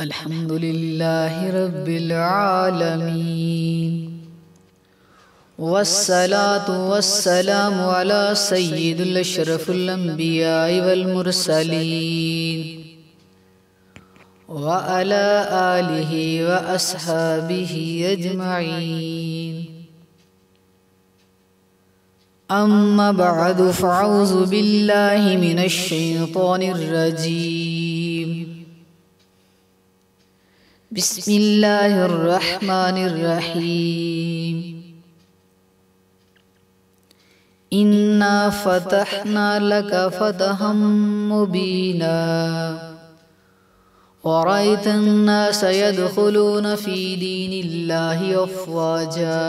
الحمد لله رب العالمين والصلاة والسلام على سيد الأشرف الأنبياء والمرسلين وعلى آله وأصحابه أجمعين. أما بعد فأعوذ بالله من الشيطان الرجيم. بسم الله الرحمن الرحيم. إنا فتحنا لك فتحا مبينا ورأيت الناس يدخلون في دين الله أفواجا.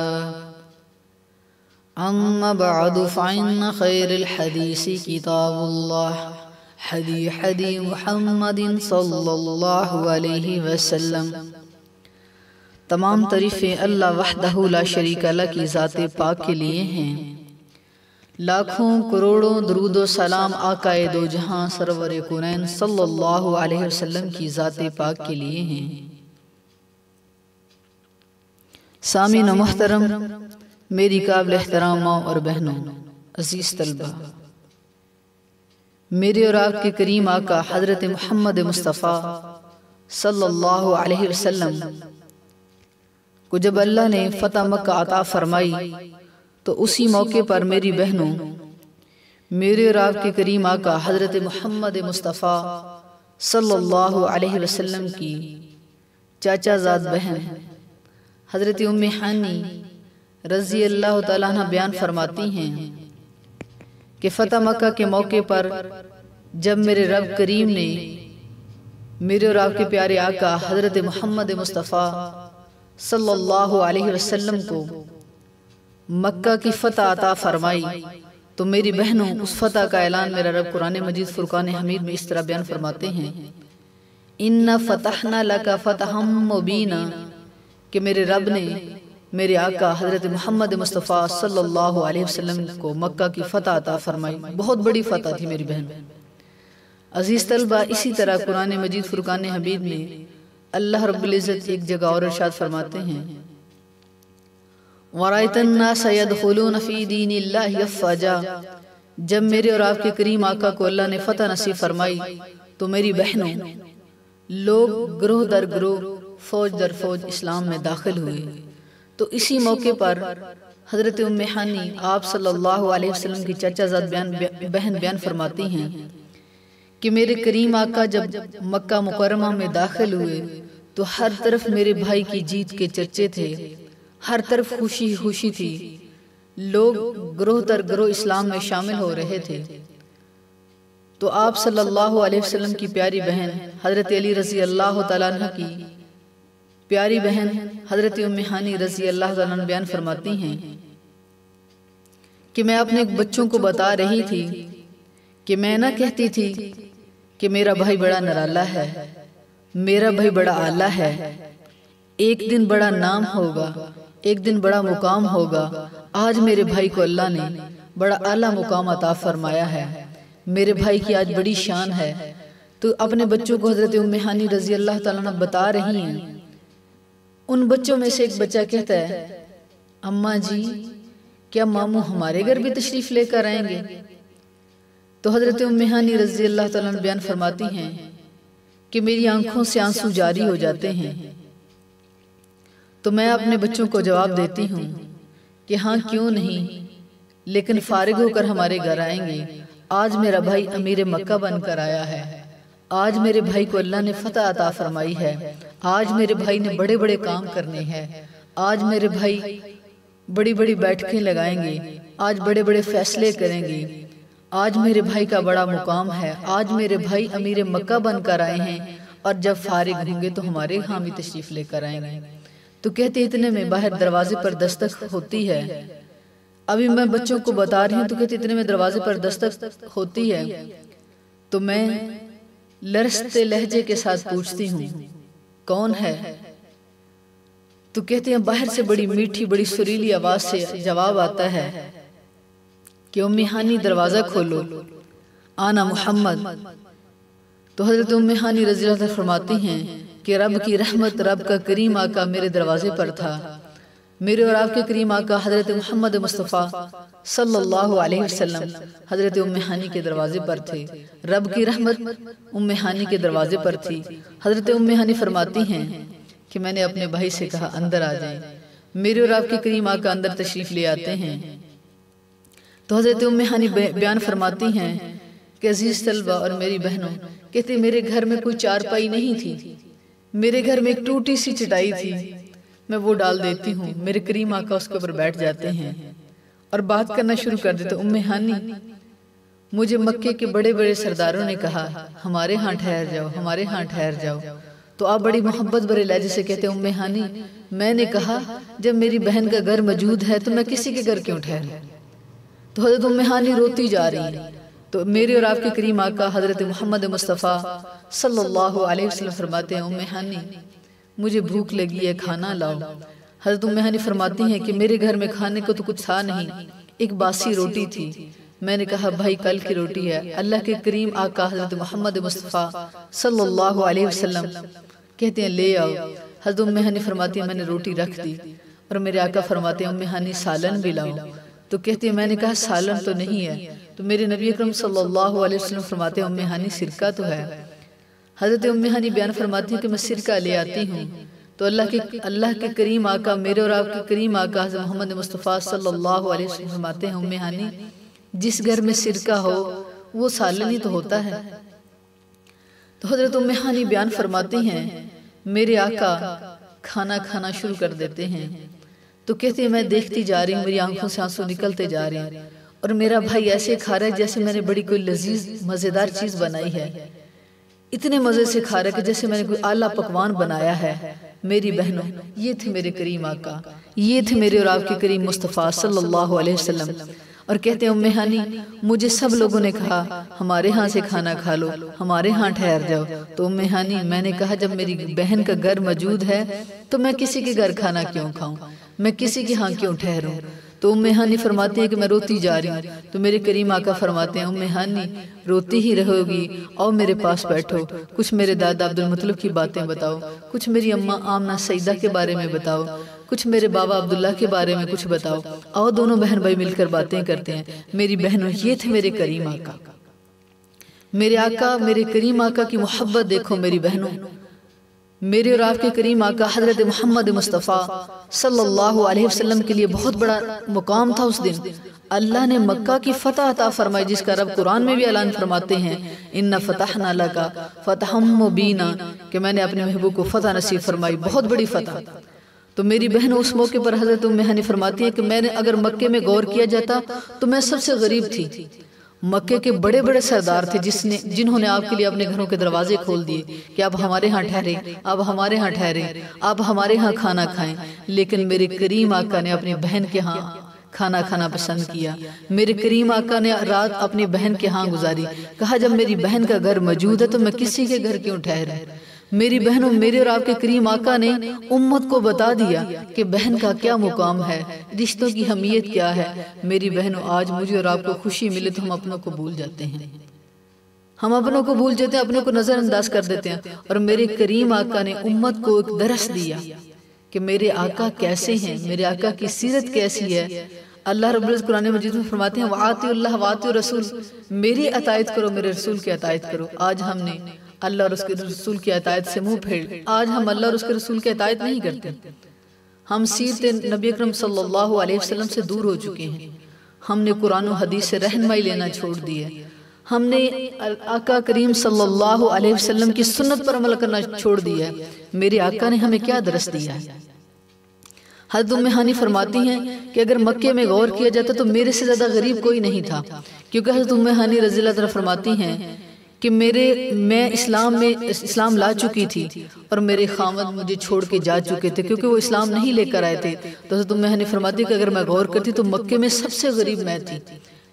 أما بعد فإن خير الحديث كتاب الله حديث محمد صلی اللہ علیہ وسلم. تمام تعریفیں اللہ وحدہ لا شریک لہ کی ذات پاک کے لیے ہیں. لاکھوں کروڑوں درود و سلام آقا دو جہاں سرور کونین صلی اللہ علیہ وسلم کی ذات پاک کے لیے ہیں. سامعین محترم، میری قابل احترام ماں اور بہنوں، عزیز طلبہ، میرے اور آپ کے کریم آقا حضرت محمد مصطفیٰ صلی اللہ علیہ وسلم کو جب اللہ نے فتح مکہ عطا فرمائی تو اسی موقع پر میری بہنوں، میرے اور آپ کے کریم آقا حضرت محمد مصطفیٰ صلی اللہ علیہ وسلم کی چاچا زاد بہن حضرت ام ہانی رضی اللہ تعالیٰ عنہ بیان فرماتی ہیں کہ فتح مکہ کے موقع پر جب میرے رب کریم نے میرے اور آپ کے پیارے آقا حضرت محمد مصطفیٰ صلی اللہ علیہ وسلم کو مکہ کی فتح عطا فرمائی تو میری بہنوں اس فتح کا اعلان میرا رب قرآن مجید فرقان حمید میں اس طرح بیان فرماتے ہیں: اِنَّا فَتَحْنَا لَكَ فَتَحًا مُبِينًا، کہ میرے رب نے میرے آقا حضرت محمد مصطفیٰ صلی اللہ علیہ وسلم کو مکہ کی فتح عطا فرمائی. بہت بڑی فتح تھی میری بہن. عزیز طلبہ، اسی طرح قرآن مجید فرقان حمید میں اللہ رب العزت ایک جگہ اور ارشاد فرماتے ہیں: وَرَأَيْتَ النَّاسَ يَدْخُلُونَ فِي دِينِ اللَّهِ أَفْوَاجًا. جب میرے اور آپ کے کریم آقا کو اللہ نے فتح نصیب فرمائی تو میری بہنوں، لوگ گروہ در گروہ، فوج در فوج اسلام میں داخل ہوئے. تو اسی موقع پر حضرت ام ہانی آپ صلی اللہ علیہ وسلم کی چچا زاد بہن بیان فرماتی ہیں کہ میرے کریم آقا جب مکہ مکرمہ میں داخل ہوئے تو ہر طرف میرے بھائی کی جیت کے چرچے تھے، ہر طرف خوشی خوشی تھی. لوگ گروہ در گروہ اسلام میں شامل ہو رہے تھے. تو آپ صلی اللہ علیہ وسلم کی پیاری بہن حضرت علی رضی اللہ تعالیٰ عنہ کی پیاری بہن حضرت ام ہانی رضی اللہ تعالیٰ عنہ بیان فرماتی ہیں کہ میں اپنے بچوں کو بتا رہی تھی کہ میں نہ کہتی تھی کہ میرا بھائی بڑا نرالا ہے، میرا بھائی بڑا اعلیٰ ہے، ایک دن بڑا نام ہوگا، ایک دن بڑا مقام ہوگا. آج میرے بھائی کو اللہ نے بڑا اعلیٰ مقام عطا فرمایا ہے، میرے بھائی کی آج بڑی شان ہے. تو اپنے بچوں کو حضرت ام ہانی رضی اللہ تعالیٰ عنہ بتا رہی ہیں. ان بچوں میں سے ایک بچہ کہتا ہے: اماں جی، کیا ماموں ہمارے گھر بھی تشریف لے کر آئیں گے؟ تو حضرت ام ہانی رضی اللہ تعالیٰ عنہ بیان فرماتی ہیں کہ میری آنکھوں سے آنسو جاری ہو جاتے ہیں. تو میں اپنے بچوں کو جواب دیتی ہوں کہ ہاں کیوں نہیں، لیکن فارغ ہو کر ہمارے گھر آئیں گے. آج میرا بھائی امیر مکہ بن کر آیا ہے، آج میرے بھائی کو اللہ نے فتح عطا فرمائی ہے، آج میرے بھائی نے بڑے بڑے کام کرنے ہیں، آج میرے بھائی بڑی بڑی بیٹھکیں لگائیں گے، آج بڑے بڑے فیصلے کریں گے، آج میرے بھائی کا بڑا مقام ہے، آج میرے بھائی امیر مکہ بن کر آئے ہیں، اور جب فارغ ہوں گے تو ہمارے ہاں بھی تشریف لے کر آئیں گے. تو کہتے اتنے میں باہر دروازے پر دستک ہوتی ہے. ابھی میں بچوں کو بتا رہی ہوں تو کہتے اتنے میں دروازے پر دستک ہوتی ہے. تو میں لرزتے لہجے کے ساتھ پوچھتی ہوں کون ہے؟ تو کہتے ہیں باہر سے بڑی میٹھی بڑی سریلی آواز سے جواب آتا ہے کہ امی ہانی دروازہ کھولو، آنا محمد. تو حضرت امی ہانی رضی اللہ عنہ فرماتی ہیں کہ رب کی رحمت، رب کا کریم آقا میرے دروازے پر تھا۔ میرے اور آپ کے کریم آقا حضرت محمد مصطفیٰ صلی اللہ علیہ وسلم حضرت ام ہانی کے دروازے پر تھے۔ رب کی رحمت ام ہانی کے دروازے پر تھی۔ حضرت ام ہانی فرماتی ہیں کہ میں نے اپنے بھائی سے کہا اندر آ جائیں۔ میرے اور آپ کے کریم آقا اندر تشریف لے آتے ہیں تو حضرت ام ہانی بیان فرماتی ہیں کہ عزیز طلبہ اور میری بہنوں، کہتے میرے گھر میں کوئی چارپائی نہیں تھی، میرے گھر میں ایک ٹوٹی سی چٹائی تھی، میں وہ ڈال دیتی ہوں، میرے کریم آقا اس کے اوپر بیٹھ جاتے ہیں اور بات کرنا شروع کر دیتے۔ ام ہانی، مجھے مکے کے بڑے بڑے سرداروں نے کہا ہمارے ہاں ٹھہر جاؤ، ہمارے ہاں ٹھہر جاؤ، تو آپ بڑی محبت بھرے لہجے سے کہتے ام ہانی، میں نے کہا جب میری بہن کا گھر موجود ہے تو میں کسی کے گھر کیوں ٹھہروں؟ تو حضرت ام ہانی روتی جا رہی ہے۔ تو میرے اور آپ کے کریم آقا حضرت محمد مصطفیٰ صلی اللہ علیہ وسلم فرماتے ہیں ام ہانی مجھے بھوک لگی ہے، کھانا لاؤ۔ حضرت ام ہانی فرماتی ہیں کہ میرے گھر میں کھانے کو تو کچھ تھا نہیں، ایک باسی روٹی تھی۔ میں نے کہا بھائی کل کی روٹی ہے۔ اللہ کے کریم آقا حضرت محمد مصطفیٰ صلی اللہ علیہ وسلم کہتے ہیں لے آؤ۔ حضرت ام ہانی فرماتی ہیں میں نے روٹی رکھ دی اور میرے آقا فرماتے ہیں ام ہانی سالن بھی لاؤ۔ تو کہتے ہیں میں نے کہا سالن تو نہیں ہے۔ تو میرے نبی اکرم صلی اللہ علیہ وسلم فرماتے ہیں ام ہانی سرکہ تو ہے۔ حضرت ام ہانی بیان فرماتی ہیں کہ میں سرکہ لے آتی ہوں تو اللہ کے کریم آقا میرے اور آپ کے کریم آقا حضرت محمد مصطفیٰ صلی اللہ علیہ وسلم فرماتے ہیں ام ہانی جس گھر میں سرکہ ہو وہ سالن ہی تو ہوتا ہے۔ تو حضرت ام ہانی بیان فرماتی ہیں میرے آقا کھانا کھانا شروع کر دیتے ہیں تو کہتے ہیں میں دیکھتی جا رہی ہوں، میری آنکھوں سے آنسو نکلتے جا رہے ہیں اور میرا بھائی ایسے کھا رہا ہے جیسے میں نے بڑی کوئی لذیذ مزیدار چیز بنائی ہے، اتنے مزے سے کھا رہا ہے کہ جیسے میں نے کوئی اعلیٰ پکوان بنایا ہے۔ میری بہنوں یہ تھے میرے کریم آقا، یہ تھے میرے اور آپ کے کریم مصطفیٰ صلی اللہ علیہ وسلم۔ اور کہتے ہیں ام ہانی مجھے سب لوگوں نے کہا ہمارے ہاں سے کھانا کھا لو، ہمارے ہاں ٹھہر جاؤ۔ تو ام ہانی میں نے کہا جب میری بہن کا گھر موجود ہے تو میں کسی کے گھر کھانا کیوں کھاؤں، میں کسی کے ہاں کیوں ٹھہروں؟ تو ام ہانی فرماتی ہے کہ میں روتی جا رہی ہوں تو میرے کریم آقا فرماتے ہیں ام ہانی روتی ہی رہو گی، آؤ میرے پاس بیٹھو، کچھ میرے دادا عبد المطلب کی باتیں بتاؤ، کچھ میری اماں آمنہ سیدہ کے بارے میں بتاؤ، کچھ میرے بابا عبداللہ کے بارے میں کچھ بتاؤ، آؤ دونوں بہن بھائی مل کر باتیں کرتے ہیں۔ میری بہنوں یہ تھے میرے کریم آقا، میرے آقا میرے کریم آقا کی محبت دیکھو میری بہنوں۔ میرے اور آپ کے کریم آقا حضرت محمد مصطفیٰ صلی اللہ علیہ وسلم کے لیے بہت بڑا مقام تھا۔ اس دن اللہ نے مکہ کی فتح عطا فرمائی جس کا رب قرآن میں بھی اعلان فرماتے ہیں اِنَّ فَتَحْنَا لَكَ فَتَحًا مُبِينًا کہ میں نے اپنے محبوب کو فتح نصیب فرمائی، بہت بڑی فتح۔ تو میری بہن اس موقع پر حضرت ام ہانی فرماتی ہے کہ میں نے اگر مکے میں غور کیا جاتا تو میں سب سے غریب تھی۔ مکے کے بڑے بڑے سردار تھے جنہوں نے آپ کے لیے اپنے گھروں کے دروازے کھول دیے کہ آپ ہمارے ہاں ٹھہریں، آپ ہمارے ہاں ٹھہریں، آپ ہمارے ہاں کھانا کھائیں، لیکن میرے کریم آقا نے اپنی بہن کے ہاں کھانا کھانا پسند کیا۔ میرے کریم آقا نے رات اپنی بہن کے ہاں گزاری، کہا جب میری بہن کا گھر موجود ہے تو میں کسی کے گھر کیوں ٹھہروں؟ میری بہنوں میرے اور آپ کے کریم آقا نے امت کو بتا دیا کہ بہن کا کیا مقام ہے، رشتوں کی اہمیت کیا ہے۔ میری بہنوں آج مجھے اور آپ کو خوشی ملے تو ہم اپنوں کو بھول جاتے ہیں، ہم اپنوں کو بھول جاتے ہیں، اپنوں کو نظر انداز کر دیتے ہیں۔ اور میرے کریم آقا نے امت کو ایک درس دیا کہ میرے آقا کیسے ہیں، میرے آقا کی سیرت کیسی ہے۔ اللہ رب العزت قرآن مجید میں فرماتے ہیں وَآتِوا اللَّهَ وَآتِوا الرَّسُولَ، میری اطاعت کرو، میرے رسول کی اطاعت کرو۔ آج ہم نے اللہ اور اس کے رسول کی اطاعت سے منہ پھیر، آج ہم اللہ اور اس کے رسول کی اطاعت نہیں کرتے، ہم سیرت نبی اکرم صلی اللہ علیہ وسلم سے دور ہو چکے ہیں، ہم نے قرآن و حدیث سے رہنمائی لینا چھوڑ دی ہے، ہم نے آقا کریم صلی اللہ علیہ وسلم کی سنت پر عمل کرنا چھوڑ دیا ہے۔ میرے آقا نے ہمیں کیا درس دیا ہے؟ حضرت ام ہانی فرماتی ہیں کہ اگر مکے میں غور کیا جاتا تو میرے سے زیادہ غریب کوئی نہیں تھا، کیونکہ حضرت ام ہانی رضی اللہ عنہا فرماتی ہیں کہ میں اسلام لا چکی تھی اور میرے خاوند مجھے چھوڑ کے جا چکے تھے کیونکہ وہ اسلام نہیں لے کر آئے تھے۔ تو حضرت ام ہانی فرماتی کہ اگر میں غور کرتی تو مکے میں سب سے غریب میں تھی،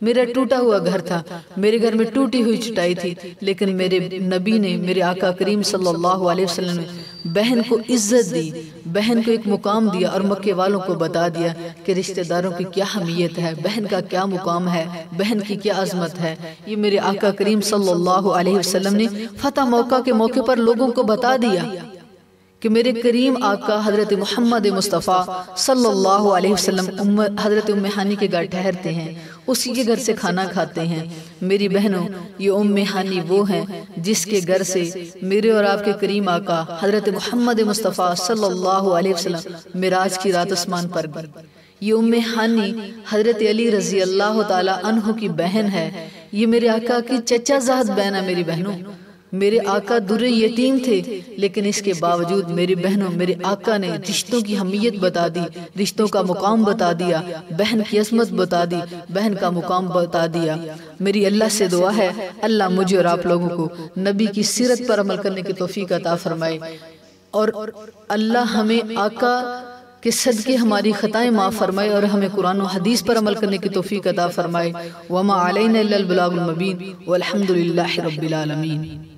میرا ٹوٹا ہوا گھر تھا، میرے گھر میں ٹوٹی ہوئی چٹائی تھی، لیکن میرے نبی نے، میرے آقا کریم صلی اللہ علیہ وسلم نے بہن کو عزت دی، بہن کو ایک مقام دیا اور مکے والوں کو بتا دیا کہ رشتہ داروں کی کیا اہمیت ہے، بہن کا کیا مقام ہے، بہن کی کیا عظمت ہے۔ یہ میرے آقا کریم صلی اللہ علیہ وسلم نے فتح موقع کے موقع پر لوگوں کو بتا دیا کہ میرے کریم آقا حضرت محمد مصطفیٰ صلی اللہ علیہ وسلم حضرت ام ہانی کے گھر ٹھہرتے ہیں، اسی کے گھر سے کھانا کھاتے ہیں۔ میری بہنوں، یہ ام ہانی وہ ہیں جس کے گھر سے میرے اور آپ کے کریم آقا حضرت محمد مصطفیٰ صلی اللہ علیہ وسلم معراج کی رات آسمان پر گئے۔ یہ ام ہانی حضرت علی رضی اللہ تعالی عنہ کی بہن ہے۔ یہ میرے آقا کی چچا زاد بہن ہے۔ میری بہنوں، میرے آقا در یتیم تھے، لیکن اس کے باوجود میری بہنوں میرے آقا نے رشتوں کی اہمیت بتا دی، رشتوں کا مقام بتا دیا، بہن کی عظمت بتا دی، بہن کا مقام بتا دیا۔ میری اللہ سے دعا ہے اللہ مجھے اور آپ لوگوں کو نبی کی سیرت پر عمل کرنے کی توفیق عطا فرمائے، اور اللہ ہمیں آقا کہ صدقے ہماری خطائیں معاف فرمائے اور ہمیں قرآن و حدیث پر عمل کرنے کی توفیق عطا فرمائے۔ وما علینا الا البلاغ المبین والحمد للہ رب العالمین۔